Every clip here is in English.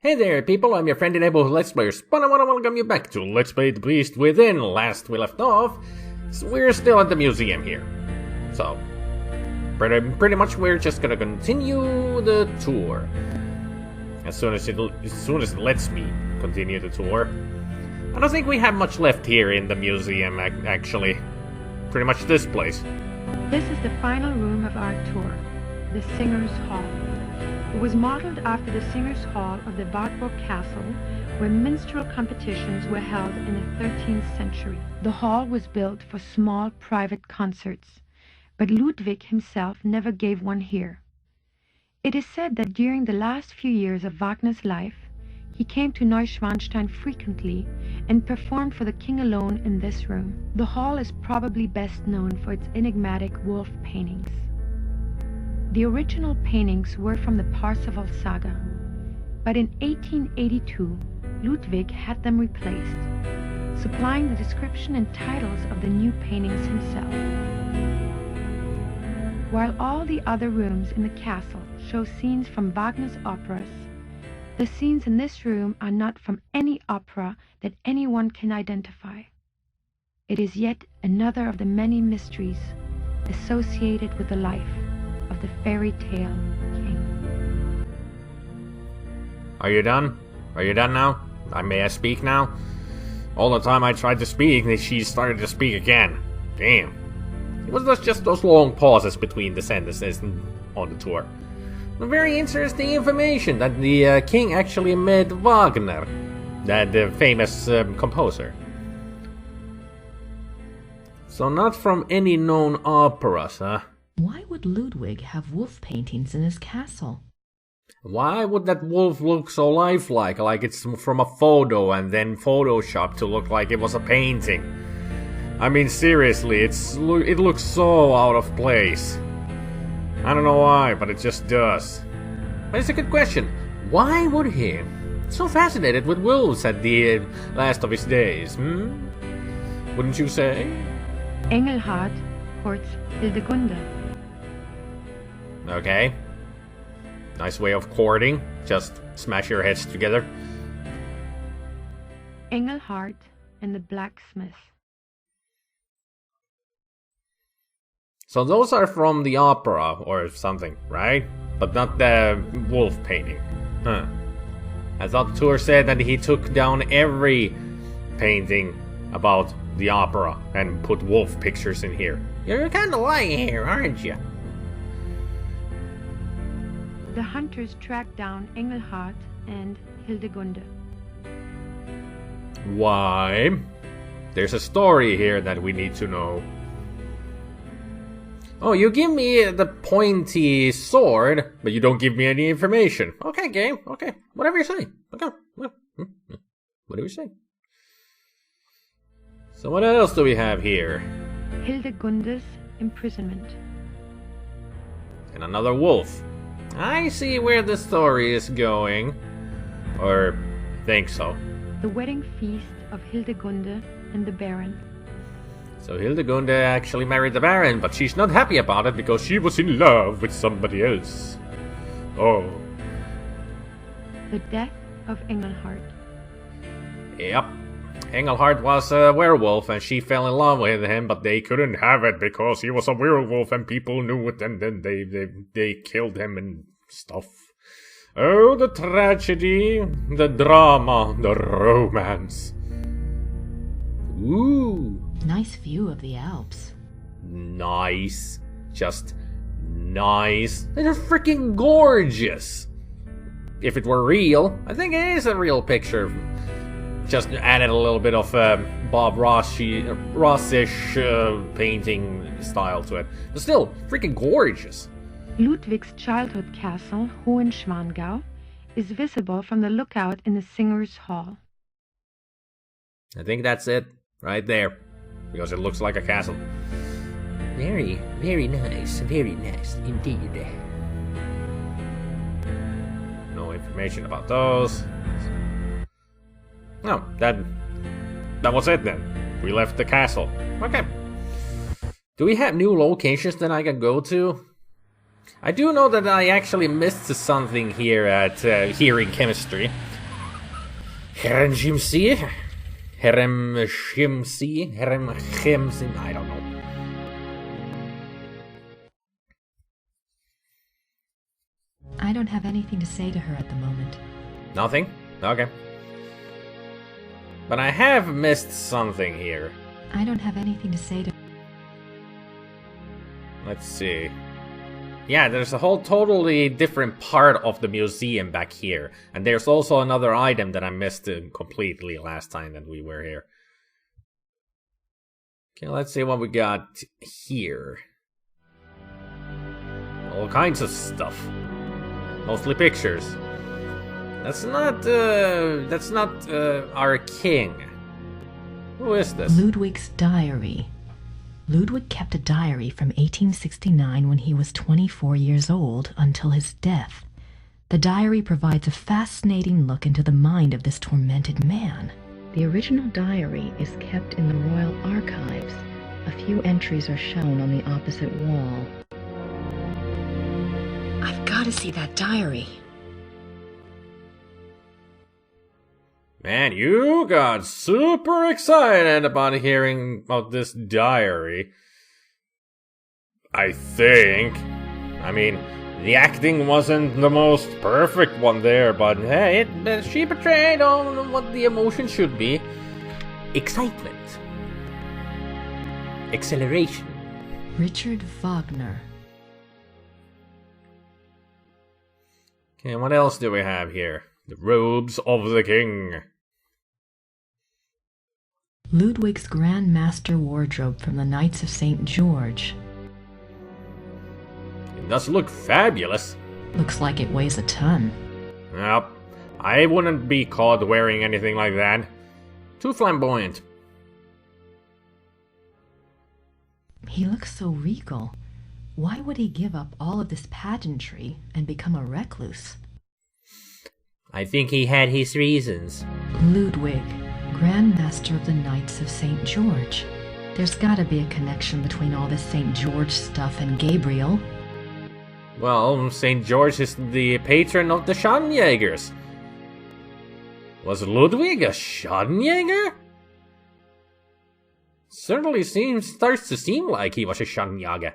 Hey there, people, I'm your friend and neighborhood Let's Players, but I want to welcome you back to Let's Play The Beast Within. Last we left off, so we're still at the museum here. So, pretty much we're just gonna continue the tour. As soon as it lets me continue the tour. I don't think we have much left here in the museum, actually. Pretty much this place. This is the final room of our tour, the Singer's Hall. It was modeled after the Singer's Hall of the Wartburg Castle, where minstrel competitions were held in the 13th century. The hall was built for small private concerts, but Ludwig himself never gave one here. It is said that during the last few years of Wagner's life, he came to Neuschwanstein frequently and performed for the king alone in this room. The hall is probably best known for its enigmatic wolf paintings. The original paintings were from the Parsifal saga, but in 1882, Ludwig had them replaced, supplying the description and titles of the new paintings himself. While all the other rooms in the castle show scenes from Wagner's operas, the scenes in this room are not from any opera that anyone can identify. It is yet another of the many mysteries associated with the life of the fairy tale king. Are you done? Are you done now? May I speak now? All the time I tried to speak, she started to speak again. Damn. It was just those long pauses between the sentences on the tour. Very interesting information that the king actually met Wagner, that famous composer. So not from any known operas, huh? Why would Ludwig have wolf paintings in his castle? Why would that wolf look so lifelike, like it's from a photo and then photoshopped to look like it was a painting? I mean, seriously, it looks so out of place. I don't know why, but it just does. But it's a good question. Why would he? So fascinated with wolves at the last of his days, Wouldn't you say? Engelhard courts Hildegunde. Okay. Nice way of courting. Just smash your heads together. Engelhard and the blacksmith. So those are from the opera or something, right? But not the wolf painting. Huh. I thought the tour said that he took down every painting about the opera and put wolf pictures in here. You're kind of lying here, aren't you? The hunters tracked down Engelhard and Hildegunde. Why? There's a story here that we need to know. Oh, you give me the pointy sword, but you don't give me any information. Okay, game. Okay, whatever you say. Okay, whatever you say. So what else do we have here? Hildegunde's imprisonment. And another wolf. I see where the story is going. Or think so. The wedding feast of Hildegunde and the Baron. So Hildegunde actually married the Baron, but she's not happy about it because she was in love with somebody else. Oh. The death of Engelhard. Yep. Engelhard was a werewolf and she fell in love with him, but they couldn't have it because he was a werewolf and people knew it, and then they killed him and stuff. Oh, the tragedy, the drama, the romance. Ooh. Nice view of the Alps. Nice. Just nice. They're freaking gorgeous. If it were real, I think it is a real picture. Just added a little bit of Bob Ross-ish painting style to it. But still, freaking gorgeous. Ludwig's childhood castle, Hohenschwangau, is visible from the lookout in the Singer's Hall. I think that's it, right there. Because it looks like a castle. Very, very nice indeed. No information about those. No, that was it then. We left the castle. Okay. Do we have new locations that I can go to? I do know that I actually missed something here at hearing chemistry. Heremchimsi? Heremchimsi? I don't know. I don't have anything to say to her at the moment. Nothing? Okay. But I have missed something here. I don't have anything to say to... Let's see. Yeah, there's a whole totally different part of the museum back here. And there's also another item that I missed completely last time that we were here. Okay, let's see what we got here. All kinds of stuff. Mostly pictures. That's not our king. Who is this? Ludwig's diary. Ludwig kept a diary from 1869 when he was 24 years old until his death. The diary provides a fascinating look into the mind of this tormented man. The original diary is kept in the Royal Archives. A few entries are shown on the opposite wall. I've got to see that diary. Man, you got super excited about hearing about this diary. I think. I mean, the acting wasn't the most perfect one there, but hey, she portrayed on what the emotion should be. Excitement. Acceleration. Richard Wagner. Okay, what else do we have here? The robes of the king. Ludwig's Grand Master wardrobe from the Knights of St. George. It does look fabulous. Looks like it weighs a ton. Yep, I wouldn't be caught wearing anything like that. Too flamboyant. He looks so regal. Why would he give up all of this pageantry and become a recluse? I think he had his reasons. Ludwig, Grand Master of the Knights of St. George. There's gotta be a connection between all this St. George stuff and Gabriel. Well, St. George is the patron of the Scharnjägers. Was Ludwig a Scharnjäger? Certainly starts to seem like he was a Scharnjäger.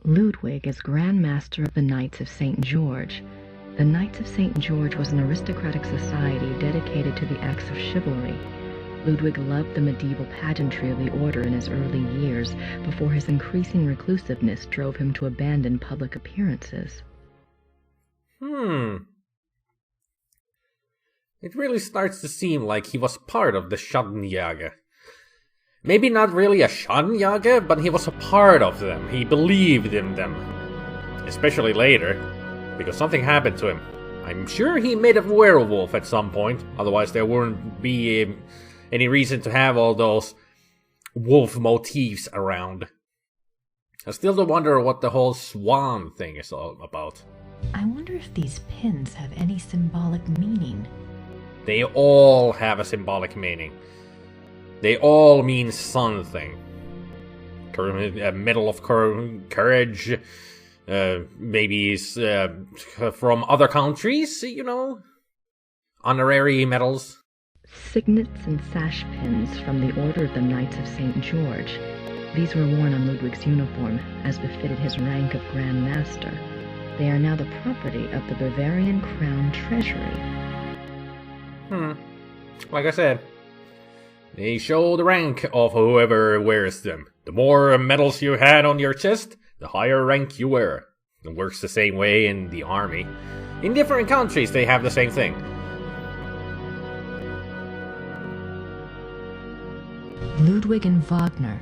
Ludwig is Grand Master of the Knights of St. George. The Knights of St. George was an aristocratic society dedicated to the acts of chivalry. Ludwig loved the medieval pageantry of the order in his early years, before his increasing reclusiveness drove him to abandon public appearances. It really starts to seem like he was part of the Scharnjäger. Maybe not really a Scharnjäger, but he was a part of them. He believed in them. Especially later, because something happened to him. I'm sure he made a werewolf at some point, otherwise there wouldn't be any reason to have all those wolf motifs around. I still do wonder what the whole swan thing is all about. I wonder if these pins have any symbolic meaning. They all have a symbolic meaning. They all mean something. Medal of Courage, maybe from other countries, you know? Honorary medals. Signets and sash pins from the Order of the Knights of St. George. These were worn on Ludwig's uniform, as befitted his rank of Grand Master. They are now the property of the Bavarian Crown Treasury. Like I said, they show the rank of whoever wears them. The more medals you had on your chest, the higher rank you were. It works the same way in the army. In different countries, they have the same thing. Ludwig and Wagner.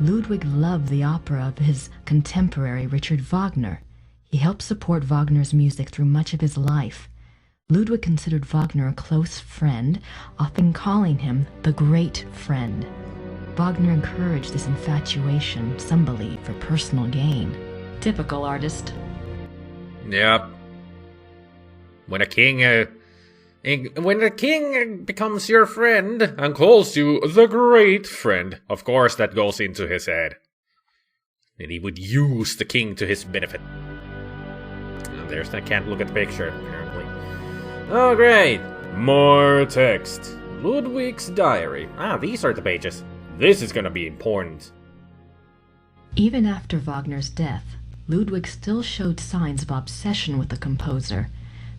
Ludwig loved the opera of his contemporary Richard Wagner. He helped support Wagner's music through much of his life. Ludwig considered Wagner a close friend, often calling him the Great Friend. Wagner encouraged this infatuation, some believe, for personal gain. Typical artist. Yep. When a king becomes your friend and calls you the Great Friend, of course that goes into his head. And he would use the king to his benefit. I can't look at the picture, apparently. Oh, great! More text. Ludwig's diary. These are the pages. This is gonna be important. Even after Wagner's death, Ludwig still showed signs of obsession with the composer.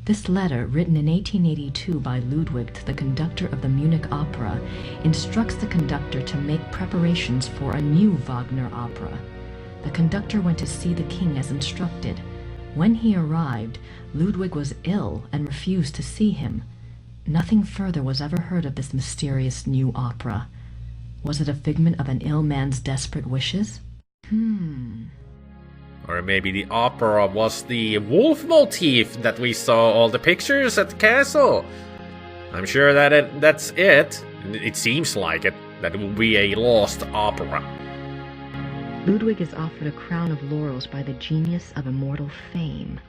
This letter, written in 1882 by Ludwig to the conductor of the Munich Opera, instructs the conductor to make preparations for a new Wagner opera. The conductor went to see the king as instructed. When he arrived, Ludwig was ill and refused to see him. Nothing further was ever heard of this mysterious new opera. Was it a figment of an ill man's desperate wishes? Or maybe the opera was the wolf motif that we saw all the pictures at the castle. I'm sure that that's it. It seems like it. That it will be a lost opera. Ludwig is offered a crown of laurels by the genius of immortal fame.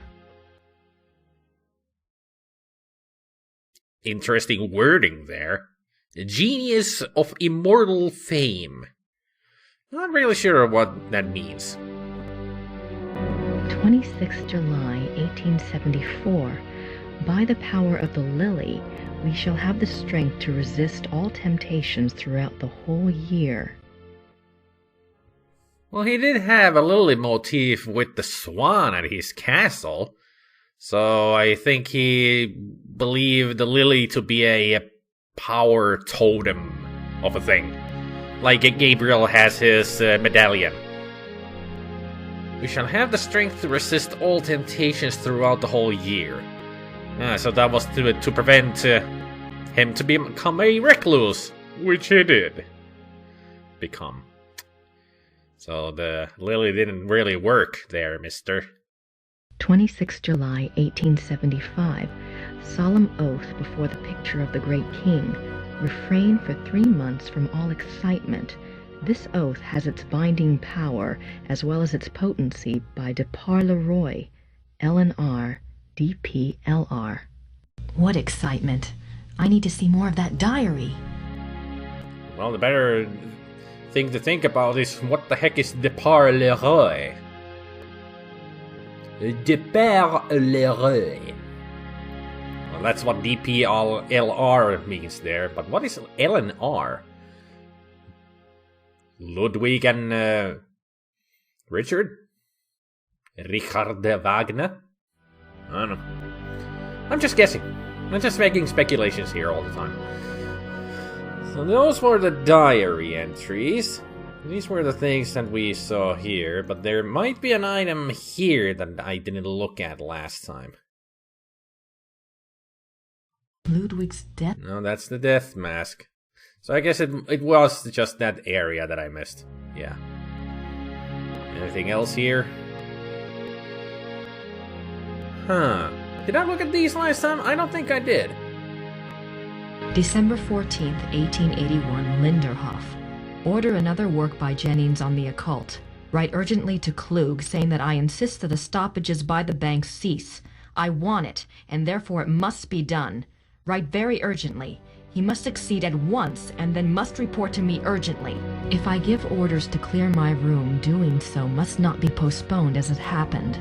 Interesting wording there. The genius of immortal fame. Not really sure what that means. 26 July 1874. By the power of the lily, we shall have the strength to resist all temptations throughout the whole year. Well, he did have a lily motif with the swan at his castle, so I think he believed the lily to be a power totem of a thing. Like Gabriel has his medallion. We shall have the strength to resist all temptations throughout the whole year. So that was to prevent him to become a recluse, which he did become. So the lily didn't really work there, mister. 26 July 1875. Solemn oath before the picture of the great king. Refrain for 3 months from all excitement. This oath has its binding power as well as its potency by de par le Roy, LNR, DPLR. What excitement! I need to see more of that diary. Well, the better thing to think about is what the heck is de par le Roy? De par le Roy. Well, that's what DPLR means there, but what is LNR? Ludwig and Richard Wagner? I don't know. I'm just guessing. I'm just making speculations here all the time. So those were the diary entries. These were the things that we saw here, but there might be an item here that I didn't look at last time. Ludwig's death? No, that's the death mask. So I guess it was just that area that I missed. Yeah. Anything else here? Huh. Did I look at these last time? I don't think I did. December 14th, 1881, Linderhof. Order another work by Jennings on the occult. Write urgently to Klug saying that I insist that the stoppages by the bank cease. I want it, and therefore it must be done. Write very urgently. He must succeed at once, and then must report to me urgently. If I give orders to clear my room, doing so must not be postponed as it happened.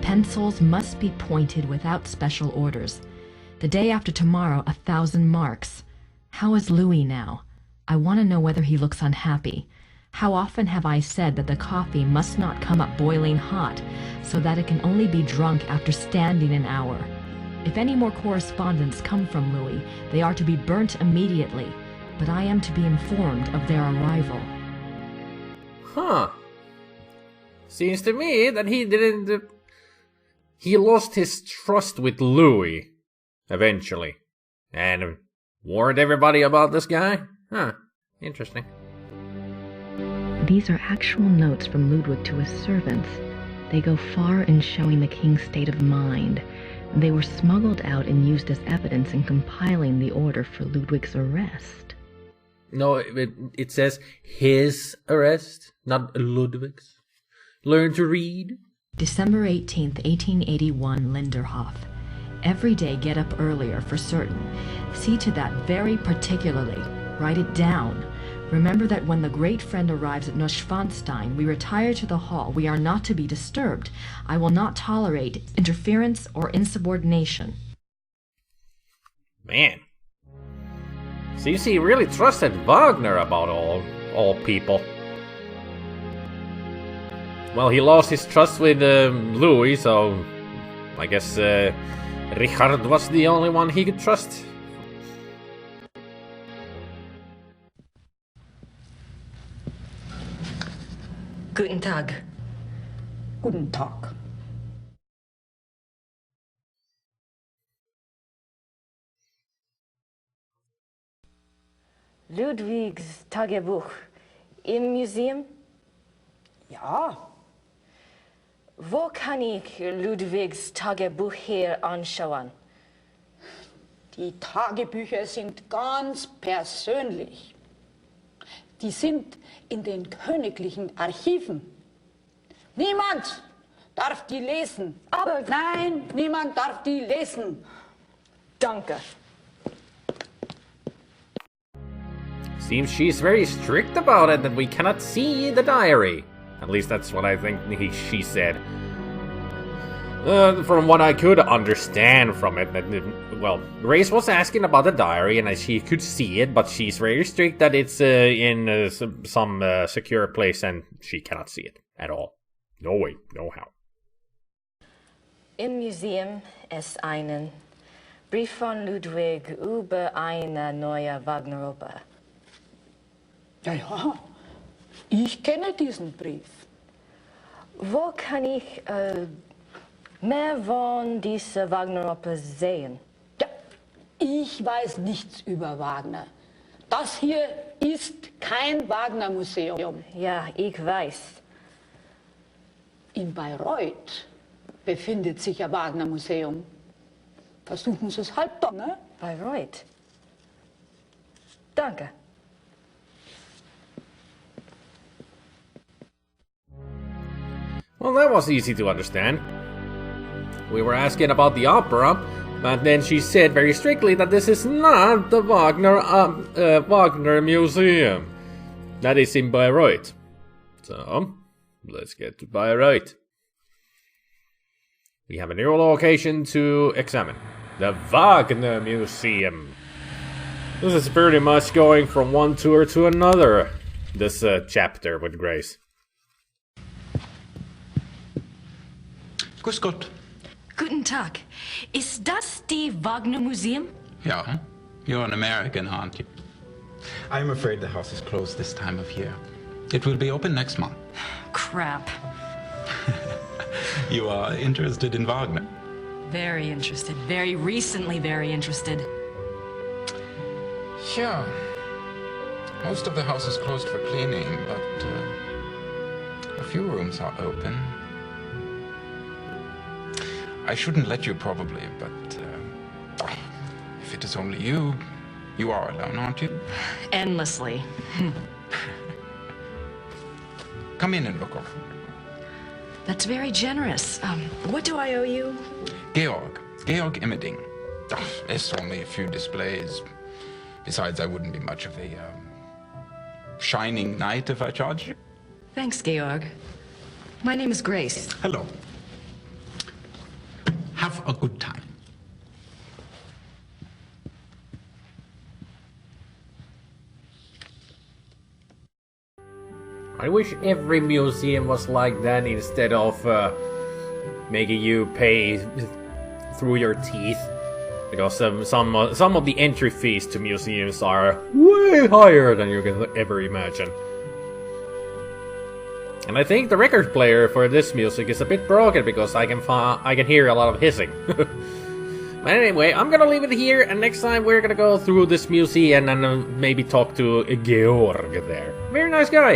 Pencils must be pointed without special orders. The day after tomorrow, 1,000 marks. How is Louis now? I want to know whether he looks unhappy. How often have I said that the coffee must not come up boiling hot, so that it can only be drunk after standing an hour? If any more correspondence come from Louis, they are to be burnt immediately, but I am to be informed of their arrival. Huh. Seems to me that he didn't... he lost his trust with Louis, eventually. And warned everybody about this guy? Huh. Interesting. These are actual notes from Ludwig to his servants. They go far in showing the king's state of mind. They were smuggled out and used as evidence in compiling the order for Ludwig's arrest. No, it says his arrest, not Ludwig's. Learn to read. December 18th, 1881, Linderhof. Every day get up earlier for certain. See to that very particularly. Write it down. Remember that when the great friend arrives at Neuschwanstein, we retire to the hall. We are not to be disturbed. I will not tolerate interference or insubordination. Man. Seems he really trusted Wagner about all people. Well, he lost his trust with Louis, so I guess Richard was the only one he could trust. Guten Tag. Guten Tag. Ludwigs Tagebuch im Museum? Ja, Wo kann ich Ludwigs Tagebuch hier anschauen? die Tagebücher sind ganz persönlich. Die sind in den königlichen Archiven. Niemand darf die lesen. Aber Nein, niemand darf die lesen. danke. Seems she's very strict about it, that we cannot see the diary. At least that's what I think she said. From what I could understand from it, well, Grace was asking about the diary and she could see it, but she's very strict that it's in some secure place and she cannot see it at all. No way, no how. Im Museum ist einen Brief von Ludwig über eine neue Wagner-Oper. Ja, ja, ich kenne diesen Brief. Wo kann ich mehr von dieser Wagner-Oper sehen? Ja, ich weiß nichts über Wagner. Das hier ist kein Wagner-Museum. Ja, ich weiß. In Bayreuth befindet sich ein Wagner-Museum. Versuchen Sie es halt doch, ne? Bayreuth. Danke. Well, that was easy to understand. We were asking about the opera, but then she said very strictly that this is not the Wagner Museum. That is in Bayreuth. So, let's get to Bayreuth. We have a new location to examine. The Wagner Museum. This is pretty much going from one tour to another, this chapter with Grace. Grüß Gott. Guten Tag. Ist das die Wagner Museum? Ja, you're an American, aren't you? I'm afraid the house is closed this time of year. It will be open next month. Crap. You are interested in Wagner? Very interested. Very recently very interested. Sure. Most of the house is closed for cleaning, but a few rooms are open. I shouldn't let you probably, but if it is only you, you are alone, aren't you? Endlessly. Come in and look over. That's very generous. What do I owe you? Georg Immerding. There's only a few displays. Besides, I wouldn't be much of a shining knight if I charged you. Thanks, Georg. My name is Grace. Hello. Have a good time. I wish every museum was like that instead of making you pay through your teeth. Because some of the entry fees to museums are way higher than you can ever imagine. And I think the record player for this music is a bit broken because I can hear a lot of hissing. But anyway, I'm gonna leave it here, and next time we're gonna go through this museum and maybe talk to Georg there. Very nice guy,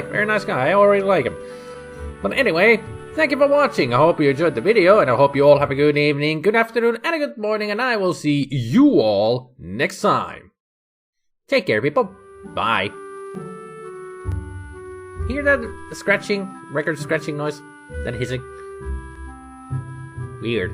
I already like him. But anyway, thank you for watching. I hope you enjoyed the video, and I hope you all have a good evening, good afternoon, and a good morning, and I will see you all next time. Take care, people. Bye. Hear that scratching, record scratching noise? That hissing? Weird.